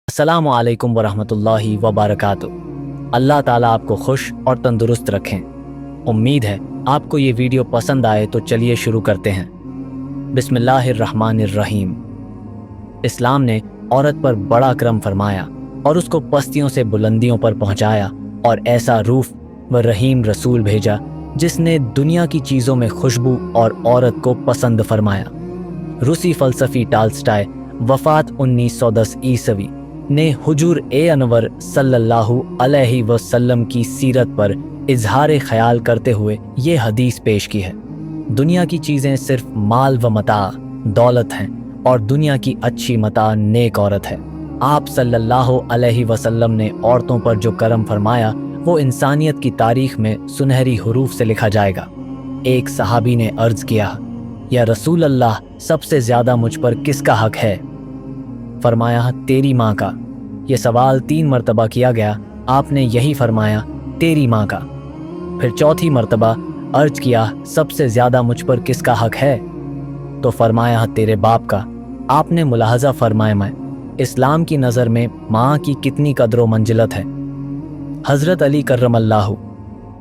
अस्सलामु अलैकुम वरहमतुल्लाहि वबरकातुहू। अल्लाह ताला आपको खुश और तंदुरुस्त रखें। उम्मीद है आपको ये वीडियो पसंद आए, तो चलिए शुरू करते हैं। बिस्मिल्लाहिर्रहमानिर्रहीम। इस्लाम ने औरत पर बड़ा करम फरमाया और उसको पस्तियों से बुलंदियों पर पहुंचाया, और ऐसा रूफ व रहीम रसूल भेजा जिसने दुनिया की चीज़ों में खुशबू और औरत को पसंद फरमाया। रूसी फ़लसफ़ी टॉल्स्टॉय वफ़ात 1910 ईस्वी ने हुजूर ए अनवर सल्लल्लाहु अलैहि वसल्लम की सीरत पर इजहार ख्याल करते हुए ये हदीस पेश की है। दुनिया की चीज़ें सिर्फ माल व मता दौलत हैं, और दुनिया की अच्छी मता नेक औरत है। आप सल्लल्लाहु अलैहि वसल्लम ने औरतों पर जो करम फरमाया वो इंसानियत की तारीख में सुनहरी हुरूफ से लिखा जाएगा। एक सहाबी ने अर्ज किया, या रसूल अल्लाह, सबसे ज़्यादा मुझ पर किसका हक है? फरमाया, तेरी माँ का। ये सवाल 3 मरतबा किया गया। आपने यही फरमाया, तेरी माँ का। फिर चौथी मरतबा अर्ज किया, सबसे ज़्यादा मुझ पर किसका हक है? तो फरमाया, तेरे बाप का। आपने मुलाहजा फरमाया, इस्लाम की नज़र में माँ की कितनी कदर व मंजिलत है। हज़रत अली कर्रमल्लाहु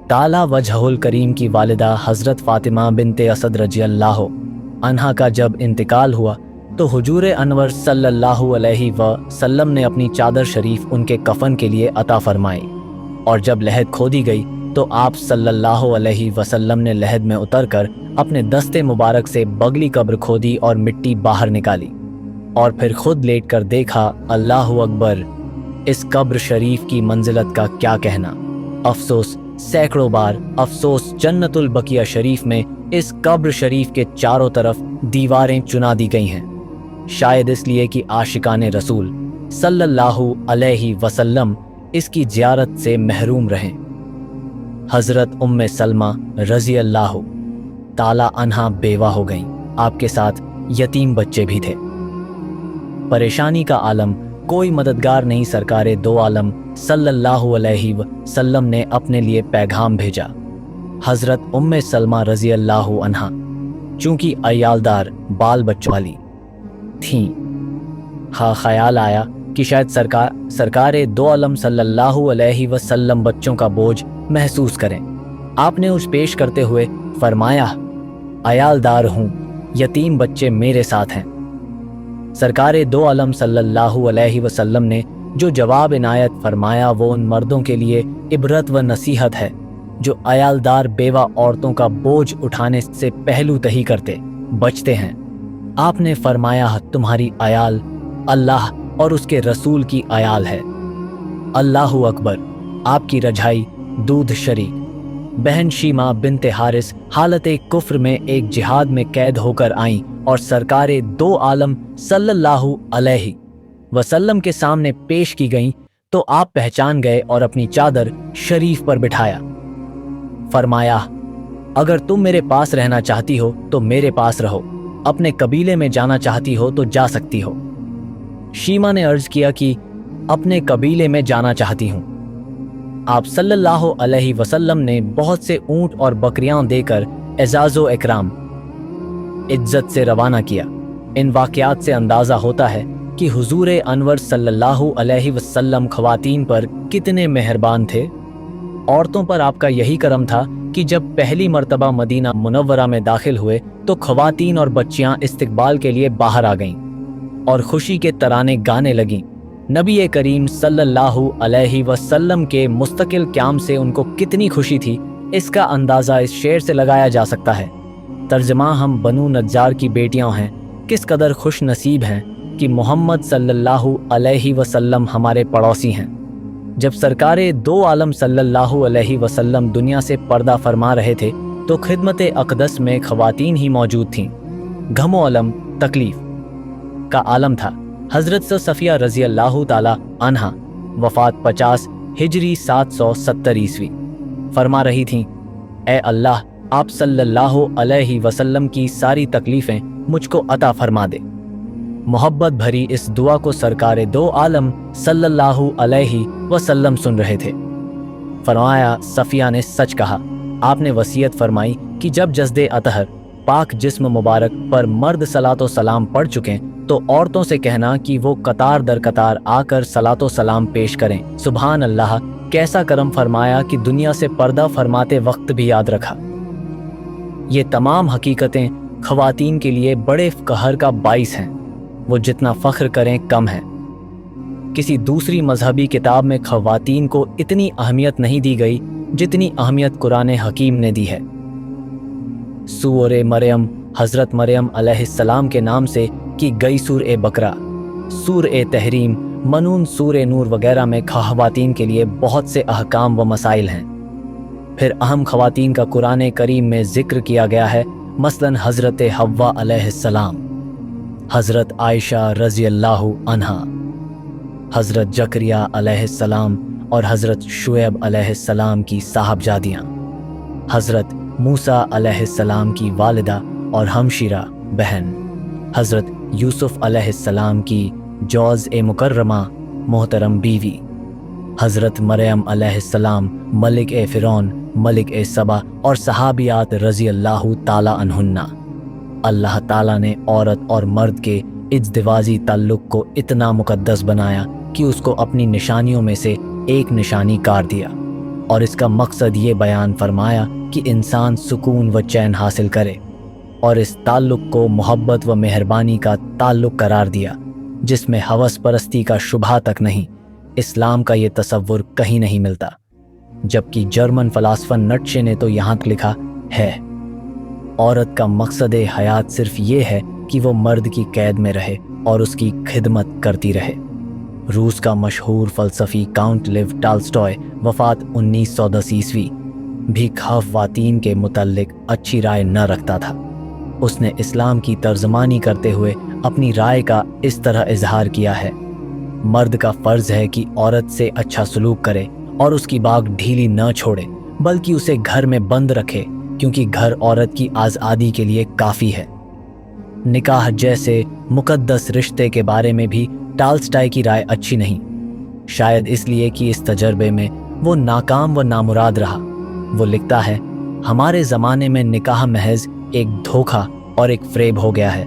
ताला वजहुल करीम की वालिदा हज़रत फ़ातिमा बिनते असद रज़ियल्लाहु अन्हा का जब इंतकाल हुआ तो हुजूर अनवर सल्लल्लाहु अलैहि वसल्लम ने अपनी चादर शरीफ उनके कफन के लिए अता फरमाई, और जब लहद खोदी गई तो आप सल्लल्लाहु अलैहि वसल्लम ने लहद में उतरकर अपने दस्ते मुबारक से बगली कब्र खोदी और मिट्टी बाहर निकाली, और फिर खुद लेट कर देखा। अल्लाहु अकबर! इस कब्र शरीफ की मंजिलत का क्या कहना। अफसोस, सैकड़ों बार अफसोस, जन्नतुल बकिया शरीफ में इस कब्र शरीफ के चारों तरफ दीवारें चुना दी गई हैं, शायद इसलिए कि आशिकाने रसूल सल्लल्लाहु अलैहि वसल्लम इसकी ज़ियारत से महरूम रहें। हज़रत उम्मे सलमा रज़ियल्लाहु ताला अन्हा बेवा हो गईं। आपके साथ यतीम बच्चे भी थे। परेशानी का आलम, कोई मददगार नहीं। सरकारे दो आलम सल्लल्लाहु अलैहि वसल्लम ने अपने लिए पैगाम भेजा। हज़रत उम्मे सलमा रज़ियल्लाहु अन्हा चूँकि अयालदार बाल बच्चों वाली थीं, ख्याल आया कि शायद सरकारे दो आलम सल्लल्लाहु अलैहि वसल्लम बच्चों का बोझ महसूस करें। आपने उस पेश करते हुए फरमाया, अयालदार हूँ, यतीम बच्चे मेरे साथ हैं। सरकारे दो आलम सल्लल्लाहु अलैहि वसल्लम ने जो जवाब इनायत फरमाया वो उन मर्दों के लिए इबरत व नसीहत है जो अयालदार बेवा औरतों का बोझ उठाने से पहलू तही करते बचते हैं। आपने फरमाया, तुम्हारी अयाल अल्लाह और उसके रसूल की अयाल है। अल्लाहु अकबर! आपकी रजाई दूध शरीक बहन शीमा बिनते हारिस हालत कुफ्र में एक जिहाद में कैद होकर आईं और सरकारे दो आलम सल्लल्लाहु अलैहि वसल्लम के सामने पेश की गईं, तो आप पहचान गए और अपनी चादर शरीफ पर बिठाया। फरमाया, अगर तुम मेरे पास रहना चाहती हो तो मेरे पास रहो, अपने कबीले में जाना चाहती हो तो जा सकती हो। शीमा ने अर्ज किया कि अपने कबीले में जाना चाहती हूँ। आप सल्लल्लाहु अलैहि वसल्लम ने बहुत से ऊंट और बकरियां देकर एजाज़ो इकराम इज्जत से रवाना किया। इन वाक़यात से अंदाज़ा होता है कि हुजूर अनवर सल्लल्लाहु अलैहि वसल्लम ख़वातीन पर कितने मेहरबान थे। औरतों पर आपका यही करम था कि जब पहली मर्तबा मदीना मुनव्वरा में दाखिल हुए तो ख़वातीन और बच्चियां इस्तकबाल के लिए बाहर आ गईं और खुशी के तराने गाने लगीं। नबी करीम सल्लल्लाहु अलैहि वसल्लम के मुस्तकिल क़याम से उनको कितनी खुशी थी, इसका अंदाज़ा इस शेर से लगाया जा सकता है। तर्जमा, हम बनु नज्जार की बेटियां हैं, किस कदर खुश नसीब हैं कि मोहम्मद सल्लल्लाहु अलैहि वसल्लम हमारे पड़ोसी हैं। जब सरकारे दो आलम सल्लल्लाहु अलैहि वसल्लम दुनिया से पर्दा फरमा रहे थे तो खिदमत अक़दस में ख़वातीन ही मौजूद थीं। गमो अलम, तकलीफ़ का आलम था। हज़रत सफ़िया रज़ियल्लाहु ताला अन्हा वफ़ात 50 हिजरी 770 ईस्वी फरमा रही थीं, ए अल्लाह, आप सल्लल्लाहु अलैहि वसल्लम की सारी तकलीफ़ें मुझको अता फरमा दे। मोहब्बत भरी इस दुआ को सरकारे दो आलम सल्लल्लाहु अलैहि वसल्लम सुन रहे थे। फरमाया, सफ़िया ने सच कहा। आपने वसीयत फरमाई कि जब जज़्दे अतहर पाक जिस्म मुबारक पर मर्द सलातो सलाम पढ़ चुकें تو عورتوں سے کہنا کہ وہ قطار در قطار آ کر صلاۃ و سلام پیش کریں۔ سبحان اللہ، کیسا کرم فرمایا کہ دنیا سے پردہ فرماتے وقت بھی یاد رکھا۔ یہ تمام حقیقتیں خواتین کے لیے بڑے فخر کا باعث ہیں۔ وہ جتنا فخر کریں کم ہے۔ کسی دوسری مذہبی کتاب میں خواتین کو اتنی اہمیت نہیں دی گئی جتنی اہمیت قرآن حکیم نے دی ہے۔ سورہ مریم حضرت مریم علیہ السلام کے نام سے کی گئی سورہ بقرہ، سورہ تحریم، منون سورہ نور وغیرہ میں خواتین کے لیے بہت سے احکام و مسائل ہیں۔ پھر اہم خواتین کا قرآن کریم میں ذکر کیا گیا ہے، مثلاً حضرت حوا علیہ السلام، حضرت عائشہ رضی اللہ عنہا، حضرت زکریا علیہ السلام اور حضرت شعیب علیہ السلام کی صاحبزادیاں، حضرت موسیٰ علیہ السلام کی والدہ اور ہمشیرہ بہن، حضرت یوسف علیہ السلام کی جوز مکرمہ محترم بیوی، حضرت مریم علیہ السلام ملک فرعون، ملک سبا اور صحابیات رضی اللہ تعالی عنہن۔ اللہ تعالیٰ نے عورت اور مرد کے ازدواجی تعلق کو اتنا مقدس بنایا کہ اس کو اپنی نشانیوں میں سے ایک نشانی قرار دیا، اور اس کا مقصد یہ بیان فرمایا کہ انسان سکون و چین حاصل کرے، اور اس تعلق کو محبت و مہربانی کا تعلق قرار دیا جس میں ہوس پرستی کا شبہ تک نہیں۔ اسلام کا یہ تصور کہیں نہیں ملتا، جبکہ جرمن فلاسفہ نیٹشے نے تو یہاں تک لکھا ہے، عورت کا مقصد حیات صرف یہ ہے کہ وہ مرد کی قید میں رہے اور اس کی خدمت کرتی رہے۔ روس کا مشہور فلسفی کاؤنٹ لیو ٹالسٹوئے وفات 1910 عیسوی بھی خواتین کے متعلق اچھی رائے نہ رکھتا تھا۔ اس نے اسلام کی ترجمانی کرتے ہوئے اپنی رائے کا اس طرح اظہار کیا ہے، مرد کا فرض ہے کہ عورت سے اچھا سلوک کرے اور اس کی باگ ڈھیلی نہ چھوڑے، بلکہ اسے گھر میں بند رکھے، کیونکہ گھر عورت کی آزادی کے لیے کافی ہے۔ نکاح جیسے مقدس رشتے کے بارے میں بھی ٹالسٹائی کی رائے اچھی نہیں، شاید اس لیے کہ اس تجربے میں وہ ناکام و نامراد رہا۔ وہ لکھتا ہے، ہمارے زمانے میں نکاح محض ایک دھوکہ اور ایک فریب ہو گیا ہے۔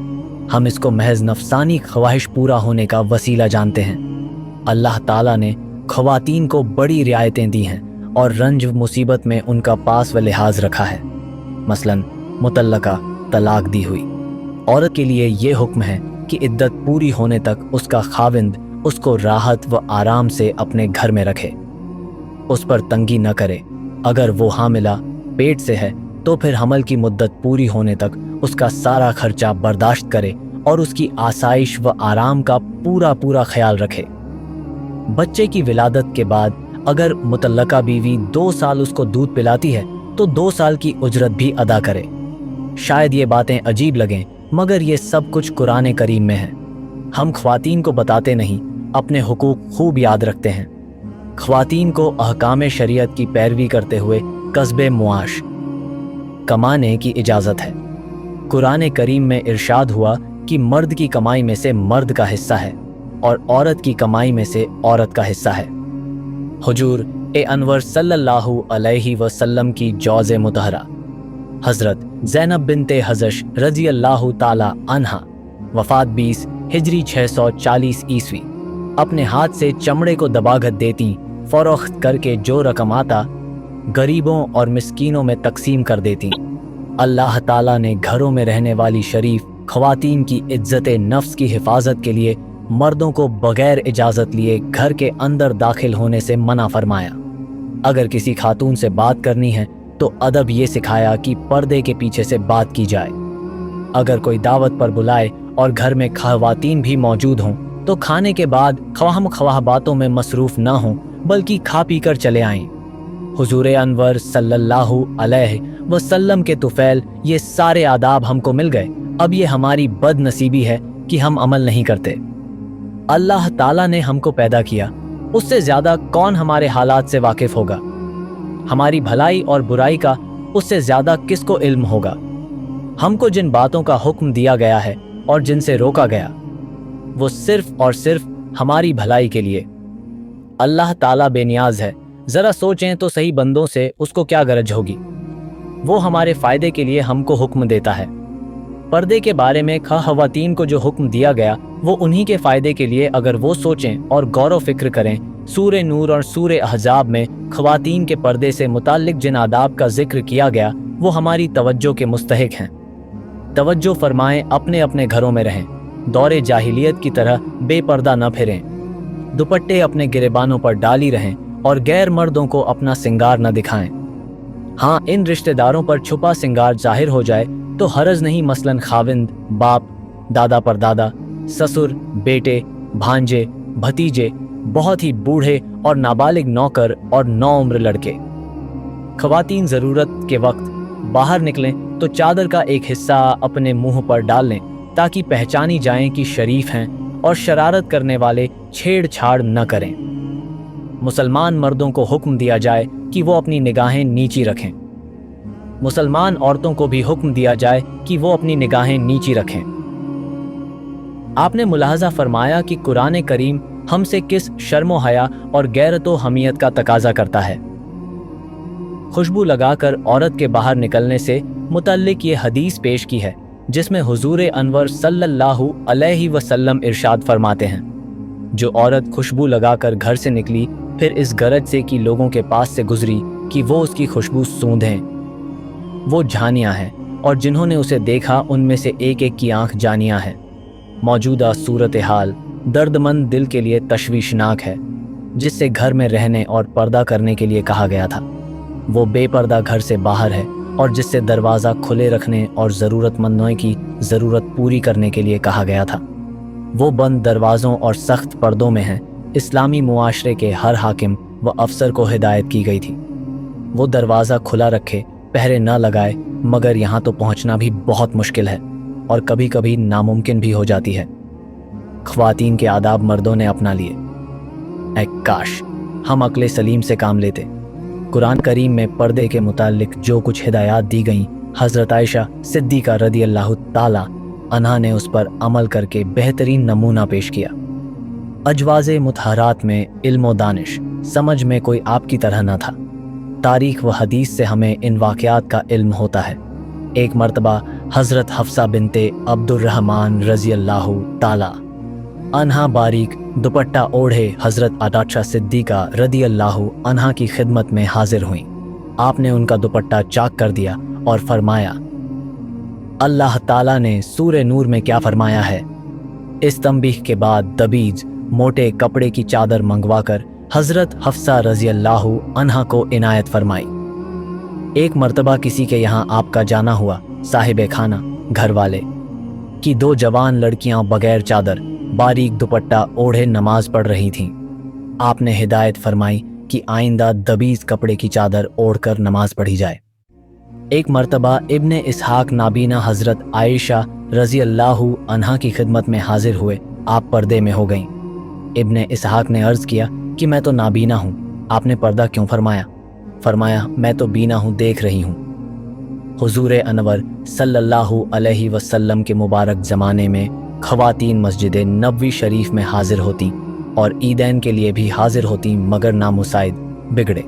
ہم اس کو محض نفسانی خواہش پورا ہونے کا وسیلہ جانتے ہیں۔ اللہ تعالیٰ نے خواتین کو بڑی رعایتیں دی ہیں اور رنج و مصیبت میں ان کا پاس و لحاظ رکھا ہے۔ مثلاً مطلقہ طلاق دی ہوئی عورت کے لیے یہ حکم ہے کہ عدت پوری ہونے تک اس کا خاوند اس کو راحت و آرام سے اپنے گھر میں رکھے، اس پر تنگی نہ کرے۔ اگر وہ حاملہ پیٹ سے ہے تو پھر حمل کی مدت پوری ہونے تک اس کا سارا خرچہ برداشت کرے اور اس کی آسائش و آرام کا پورا خیال رکھے۔ بچے کی ولادت کے بعد اگر مطلقہ بیوی 2 سال اس کو دودھ پلاتی ہے تو 2 سال کی اجرت بھی ادا کرے۔ شاید یہ باتیں عجیب لگیں، مگر یہ سب کچھ قرآن کریم میں ہے۔ ہم خواتین کو بتاتے نہیں، اپنے حقوق خوب یاد رکھتے ہیں۔ خواتین کو احکام شریعت کی پیروی کرتے ہوئے کسب معاش کمانے کی اجازت ہے۔ قرآن کریم میں ارشاد ہوا کہ مرد کی کمائی میں سے مرد کا حصہ ہے اور عورت کی کمائی میں سے عورت کا حصہ ہے۔ حضور انور صلی اللہ علیہ وسلم کی جوز مطہرہ حضرت زینب بنت حجش رضی اللہ تعالی عنہا وفات 20 ہجری 640 عیسوی اپنے ہاتھ سے چمڑے کو دباغت دیتی، فروخت کر کے جو رقم آتا غریبوں اور مسکینوں میں تقسیم کر دیتی۔ اللہ تعالیٰ نے گھروں میں رہنے والی شریف خواتین کی عزت نفس کی حفاظت کے لیے مردوں کو بغیر اجازت لیے گھر کے اندر داخل ہونے سے منع فرمایا۔ اگر کسی خاتون سے بات کرنی ہے تو ادب یہ سکھایا کہ پردے کے پیچھے سے بات کی جائے۔ اگر کوئی دعوت پر بلائے اور گھر میں خواتین بھی موجود ہوں تو کھانے کے بعد خواہ باتوں میں مصروف نہ ہوں، بلکہ کھا پی کر چلے آئیں۔ حضور انور صلی اللہ علیہ وسلم کے طفیل یہ سارے آداب ہم کو مل گئے، اب یہ ہماری بد نصیبی ہے کہ ہم عمل نہیں کرتے۔ اللہ تعالیٰ نے ہم کو پیدا کیا، اس سے زیادہ کون ہمارے حالات سے واقف ہوگا؟ ہماری بھلائی اور برائی کا اس سے زیادہ کس کو علم ہوگا؟ ہم کو جن باتوں کا حکم دیا گیا ہے اور جن سے روکا گیا، وہ صرف اور صرف ہماری بھلائی کے لیے۔ اللہ تعالیٰ بے نیاز ہے، ذرا سوچیں تو صحیح بندوں سے اس کو کیا غرض ہوگی؟ وہ ہمارے فائدے کے لیے ہم کو حکم دیتا ہے۔ पर्दे के बारे में खवातीन को जो हुक्म दिया गया वो उन्हीं के फ़ायदे के लिए अगर वो सोचें और गौर फिक्र करें। सूरे नूर और सूरे अहज़ाब में खवातीन के पर्दे से मुताल्लिक जिन आदाब का जिक्र किया गया वो हमारी तवज्जो के मुस्तहिक हैं। तवज्जो फरमाएं, अपने अपने घरों में रहें, दौरे जाहिलियत की तरह बेपर्दा न फिरें, दुपट्टे अपने गिरेबानों पर डाली रहें और गैर मर्दों को अपना सिंगार न दिखाएं। हाँ, इन रिश्तेदारों पर छुपा सिंगार जाहिर हो जाए तो हरज नहीं, मसलन खाविंद, बाप, दादा परदादा, ससुर, बेटे, भांजे, भतीजे, बहुत ही बूढ़े और नाबालिग नौकर और नौउम्र लड़के। खवातीन ज़रूरत के वक्त बाहर निकलें तो चादर का एक हिस्सा अपने मुंह पर डाल लें ताकि पहचानी जाएं कि शरीफ हैं, और शरारत करने वाले छेड़छाड़ न करें। मुसलमान मर्दों को हुक्म दिया जाए कि वो अपनी निगाहें नीची रखें। मुसलमान औरतों को भी हुक्म दिया जाए कि वो अपनी निगाहें नीची रखें। आपने मुलाहजा फरमाया कि कुरान करीम हमसे किस शर्मो हया और गैरतो हमियत का तकाजा करता है। खुशबू लगाकर औरत के बाहर निकलने से मुतल्लिक ये हदीस पेश की है जिसमें हुजूर अनवर सल्लल्लाहु अलैहि वसल्लम इरशाद फरमाते हैं, जो औरत खुशबू लगाकर घर से निकली फिर इस गरज से कि लोगों के पास से गुजरी कि वो उसकी खुशबू सूंघें, वो जानिया है, और जिन्होंने उसे देखा उनमें से एक एक की आंख जानिया है। मौजूदा सूरत हाल दर्दमंद दिल के लिए तशवीशनाक है, जिससे घर में रहने और पर्दा करने के लिए कहा गया था। वो बेपर्दा घर से बाहर है और जिससे दरवाज़ा खुले रखने और ज़रूरतमंदों की ज़रूरत पूरी करने के लिए कहा गया था। वो बंद दरवाज़ों और सख्त पर्दों में हैं। इस्लामी मुआशरे के हर हाकिम व अफसर को हिदायत की गई थी वो दरवाज़ा खुला रखे, पहरे न लगाए, मगर यहाँ तो पहुँचना भी बहुत मुश्किल है और कभी कभी नामुमकिन भी हो जाती है। ख्वातीन के आदाब मर्दों ने अपना लिए। ऐ काश हम अक्ल सलीम से काम लेते। कुरान करीम में पर्दे के मुतालिक जो कुछ हिदायत दी गईं, हज़रत आयशा सिद्दीक़ा रदियल्लाहु ताला अन्हा ने उस पर अमल करके बेहतरीन नमूना पेश किया। अजवाज़े मुतहरात में इल्म व दानिश समझ में कोई आपकी तरह न था। तारीख़ व हदीस से हमें इन वाक़यात का इल्म होता है। एक मर्तबा हज़रत हफ्सा बिनते अब्दुर्रहमान रज़ियल्लाहु ताला अन्हा बारीक दुपट्टा ओढ़े हज़रत आयशा सिद्दीक़ा रदियल्लाहु अन्हा की खिदमत में हाजिर हुईं। आपने उनका दुपट्टा चाक कर दिया और फरमाया, अल्लाह ताला ने सूरे नूर में क्या फरमाया है। इस तंबीह के बाद दबीज मोटे कपड़े की चादर मंगवाकर हज़रत हफ्सा रज़ियल्लाहु अन्हा को इनायत फरमाई। एक मर्तबा किसी के यहाँ आपका जाना हुआ। साहिब खाना घर वाले की दो जवान लड़कियां बगैर चादर बारीक दुपट्टा ओढ़े नमाज पढ़ रही थीं। आपने हिदायत फरमाई कि आइंदा दबीज कपड़े की चादर ओढ़कर नमाज पढ़ी जाए। एक मर्तबा इब्ने इसहाक नाबीना हज़रत आयशा रज़ियल्लाहु अन्हा की खिदमत में हाजिर हुए। आप पर्दे में हो गईं। इब्ने इसहाक ने अर्ज़ किया कि मैं तो नाबीना हूँ, आपने पर्दा क्यों फरमाया? फरमाया, मैं तो बीना हूँ, देख रही हूँ। हुजूर अनवर सल्लल्लाहु अलैहि वसल्लम के मुबारक ज़माने में ख़वातीन मस्जिद नबवी शरीफ में हाजिर होती और ईदैन के लिए भी हाजिर होती, मगर नामुसाइद बिगड़े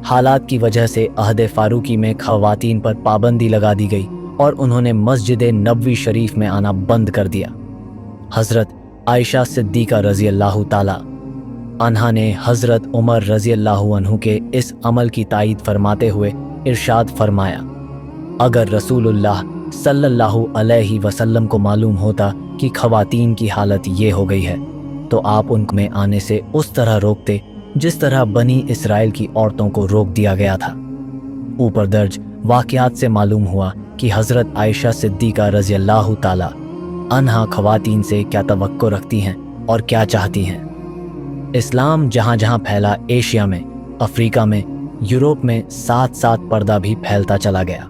हालात की वजह से अहद फ़ारूकी में ख़वातीन पर पाबंदी लगा दी गई और उन्होंने मस्जिद नबवी शरीफ में आना बंद कर दिया। हज़रत आयशा सिद्दीक़ा रज़ियल्लाहु ताला अन्हा ने हज़रत उमर रज़ियल्लाहु अन्हु के इस अमल की तायीद फरमाते हुए इरशाद फरमाया, अगर रसूलुल्लाह सल्लल्लाहु अलैहि वसल्लम को मालूम होता कि ख़वातीन की हालत ये हो गई है तो आप उनमें आने से उस तरह रोकते जिस तरह बनी इसराइल की औरतों को रोक दिया गया था। ऊपर दर्ज वाक़यात से मालूम हुआ कि हज़रत आयशा सिद्दीक़ा रज़ियल्लाहु ताला अन्हा ख़वातीन से क्या तवक्को रखती हैं और क्या चाहती हैं। इस्लाम जहाँ जहाँ फैला, एशिया में, अफ्रीका में, यूरोप में साथ साथ पर्दा भी फैलता चला गया।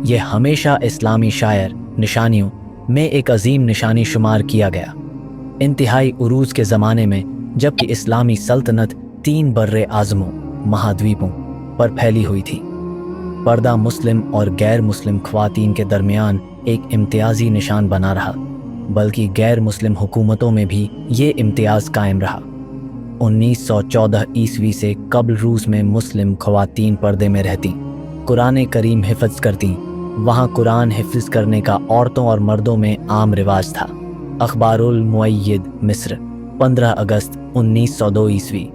ये हमेशा इस्लामी शायर निशानियों में एक अजीम निशानी शुमार किया गया। इंतहाई उरूज के ज़माने में जबकि इस्लामी सल्तनत 3 बर्रे आज़मों महाद्वीपों पर फैली हुई थी, पर्दा मुस्लिम और गैर मुस्लिम ख़वातीन के दरमियान एक इम्तियाज़ी निशान बना रहा, बल्कि गैर मुस्लिम हुकूमतों में भी ये इम्तियाज़ कायम रहा। 1914 ईस्वी से कबल रूस में मुस्लिम ख़वातीन पर्दे में रहती, कुरान करीम हिफ़्ज़ करती, वहाँ कुरान हिफ्ज करने का औरतों और मर्दों में आम रिवाज था। अखबारुल मुअय्यद मिस्र 15 अगस्त 1902 ईस्वी।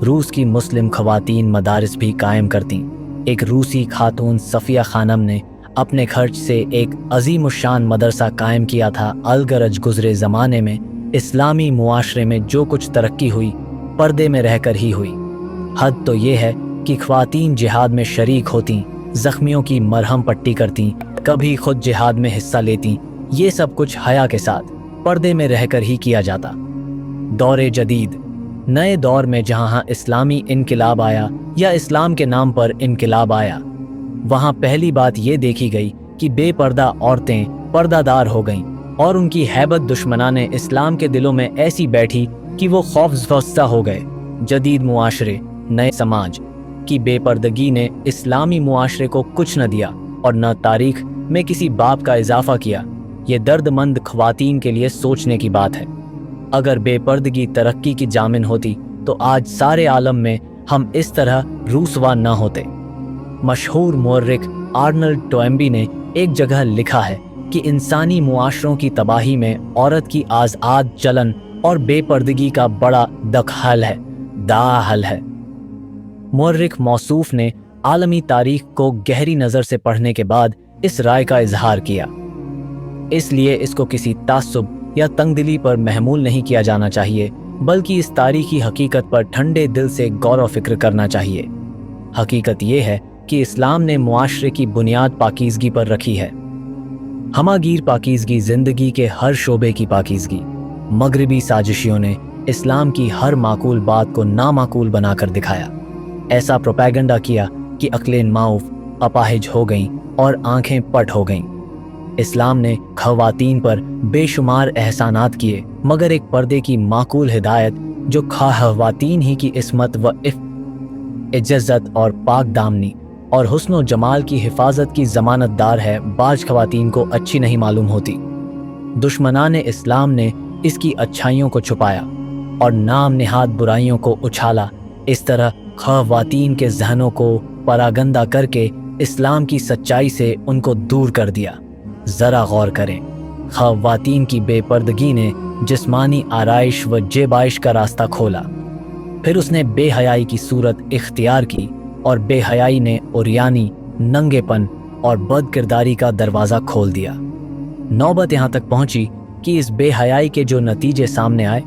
रूस की मुस्लिम खवातीन मदारिस भी कायम करतीं। एक रूसी खातून सफ़िया खानम ने अपने खर्च से एक अजीमुशान मदरसा कायम किया था। अलगरज गुज़रे ज़माने में इस्लामी मुआशरे में जो कुछ तरक्की हुई पर्दे में रहकर ही हुई। हद तो ये है कि ख्वातीन जिहाद में शरीक होतीं, ज़ख्मियों की मरहम पट्टी करतीं, कभी खुद जिहाद में हिस्सा लेतीं। ये सब कुछ हया के साथ पर्दे में रहकर ही किया जाता। दौरे जदीद, नए दौर में जहाँ इस्लामी इनकिलाब आया या इस्लाम के नाम पर इनकिलाब आया, वहाँ पहली बात ये देखी गई कि बेपर्दा औरतें पर्दादार हो गईं और उनकी हैबत दुश्मनाने इस्लाम के दिलों में ऐसी बैठी कि वो खौफज़दा हो गए। जदीद मुआशरे, नए समाज की बेपर्दगी ने इस्लामी मुआशरे को कुछ न दिया और न तारीख में किसी बाब का इजाफा किया। ये दर्दमंद ख्वातीन के लिए सोचने की बात है। अगर बेपर्दगी तरक्की की जामिन होती तो आज सारे आलम में हम इस तरह रूसवा न होते। मशहूर मुअर्रिख आर्नल्ड टोएम्बी ने एक जगह लिखा है कि इंसानी मुआशरों की तबाही में औरत की आज़ाद चलन और बेपर्दगी का बड़ा दखल है। मुअर्रिख मौसूफ ने आलमी तारीख को गहरी नज़र से पढ़ने के बाद इस राय का इजहार किया। इसलिए इसको किसी तासुब या तंगदिली पर महमूल नहीं किया जाना चाहिए, बल्कि इस तारीखी हकीकत पर ठंडे दिल से गौर व फिक्र करना चाहिए। हकीकत ये है कि इस्लाम ने मुआशरे की बुनियाद पाकीज़गी पर रखी है। हमागीर पाकीज़गी, ज़िंदगी के हर शोबे की पाकीज़गी। मगरबी साजिशियों ने इस्लाम की हर माकूल बात को नामाकूल बनाकर दिखाया। ऐसा प्रोपेगेंडा किया कि अक्लें माऊफ अपाहिज हो गईं और आंखें पट हो गईं। इस्लाम ने खवातीन पर बेशुमार एहसानात किए, मगर एक पर्दे की माकूल हिदायत जो खवातीन ही की इस्मत व इज्जत और पाक दामनी और हुस्न व जमाल की हिफाजत की ज़मानतदार है, बाज खवातीन को अच्छी नहीं मालूम होती। दुश्मनाने इस्लाम ने इसकी अच्छाइयों को छुपाया और नाम निहाद बुराइयों को उछाला। इस तरह खवातीन के जहनों को परागंदा करके इस्लाम की सच्चाई से उनको दूर कर दिया। ज़रा गौर करें, खवातीन की बेपर्दगी ने जिस्मानी आराइश व जेबाइश का रास्ता खोला, फिर उसने बेहयाई की सूरत इख्तियार की और बेहयाई ने उरियानी, नंगेपन और बदकिरदारी का दरवाज़ा खोल दिया। नौबत यहाँ तक पहुँची कि इस बेहयाई के जो नतीजे सामने आए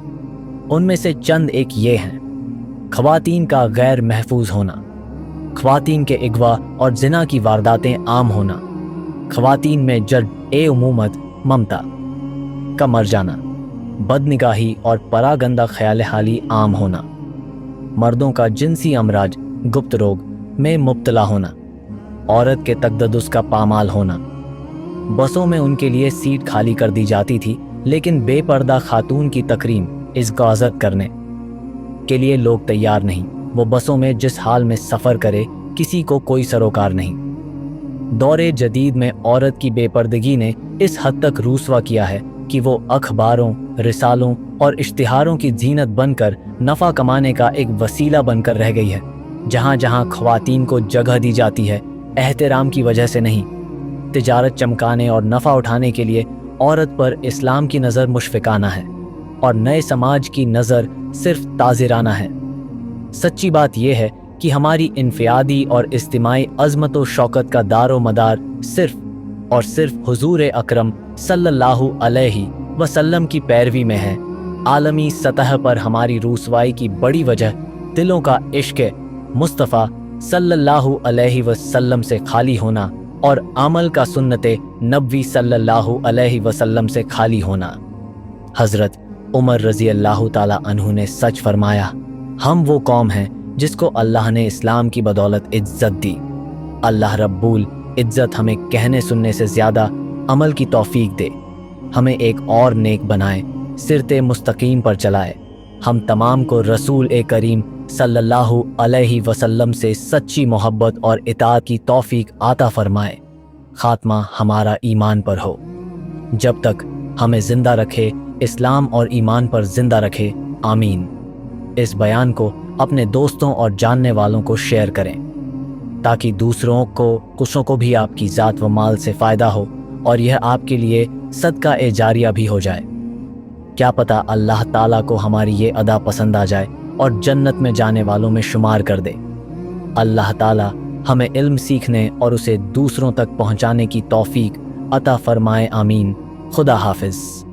उनमें से चंद एक ये हैं: खवातीन का गैर महफूज होना, खवातीन के इगवा और जिना की वारदातें आम होना, खवातीन में उमूमत ममता का मर जाना, बदनिगाही और परागंदा ख्याल हाली आम होना, मर्दों का जिनसी अमराज गुप्त रोग में मुब्तला होना, औरत के तकद्दुस का पामाल होना। बसों में उनके लिए सीट खाली कर दी जाती थी, लेकिन बेपर्दा खातून की तकरीम इज़्ज़त करने के लिए लोग तैयार नहीं। वो बसों में जिस हाल में सफ़र करे, किसी को कोई सरोकार नहीं। दौरे जदीद में औरत की बेपर्दगी ने इस हद तक रूसवा किया है कि वो अखबारों, रिसालों और इश्तिहारों की जीनत बनकर नफ़ा कमाने का एक वसीला बनकर रह गई है। जहाँ जहाँ ख्वातीन को जगह दी जाती है, एहतराम की वजह से नहीं, तिजारत चमकाने और नफ़ा उठाने के लिए औरत पर इस्लाम की नज़र मुशफ़िकाना है और नए समाज की नज़र सिर्फ ताज़िराना है। सच्ची बात यह है कि हमारी इन्फियादी और इज्तिमाई अज़मत व शौकत का दारो मदार सिर्फ और सिर्फ हुजूर अकरम सल्लल्लाहु अलैहि वसल्लम की पैरवी में है। आलमी सतह पर हमारी रूसवाई की बड़ी वजह दिलों का इश्क़ मुस्तफ़ा सल्लल्लाहु अलैहि वसल्लम से खाली होना और अमल का सुन्नते नबवी सल्लल्लाहु अलैहि वसल्लम से खाली होना। हज़रत उमर रज़ी अल्लाह ताला अन्हु ने सच फरमाया, हम वो कौम हैं जिसको अल्लाह ने इस्लाम की बदौलत इज्जत दी। अल्लाह रब्बुल इज्जत हमें कहने सुनने से ज़्यादा अमल की तौफीक दे, हमें एक और नेक बनाए, सिरते मुस्तकीम पर चलाए, हम तमाम को रसूल ए करीम सल्लल्लाहु अलैहि वसल्लम से सच्ची मोहब्बत और इताअत की तौफीक आता फरमाए। खात्मा हमारा ईमान पर हो। जब तक हमें ज़िंदा रखे, इस्लाम और ईमान पर ज़िंदा रखे, आमीन। इस बयान को अपने दोस्तों और जानने वालों को शेयर करें। تاکہ دوسروں کو بھی آپ کی ذات و مال سے فائدہ ہو اور یہ آپ کے لیے صدقہ جاریہ بھی ہو جائے۔ کیا پتہ اللہ تعالیٰ کو ہماری یہ ادا پسند آ جائے اور جنت میں جانے والوں میں شمار کر دے۔ اللہ تعالیٰ ہمیں علم سیکھنے اور اسے دوسروں تک پہنچانے کی توفیق عطا فرمائے، آمین۔ خدا حافظ۔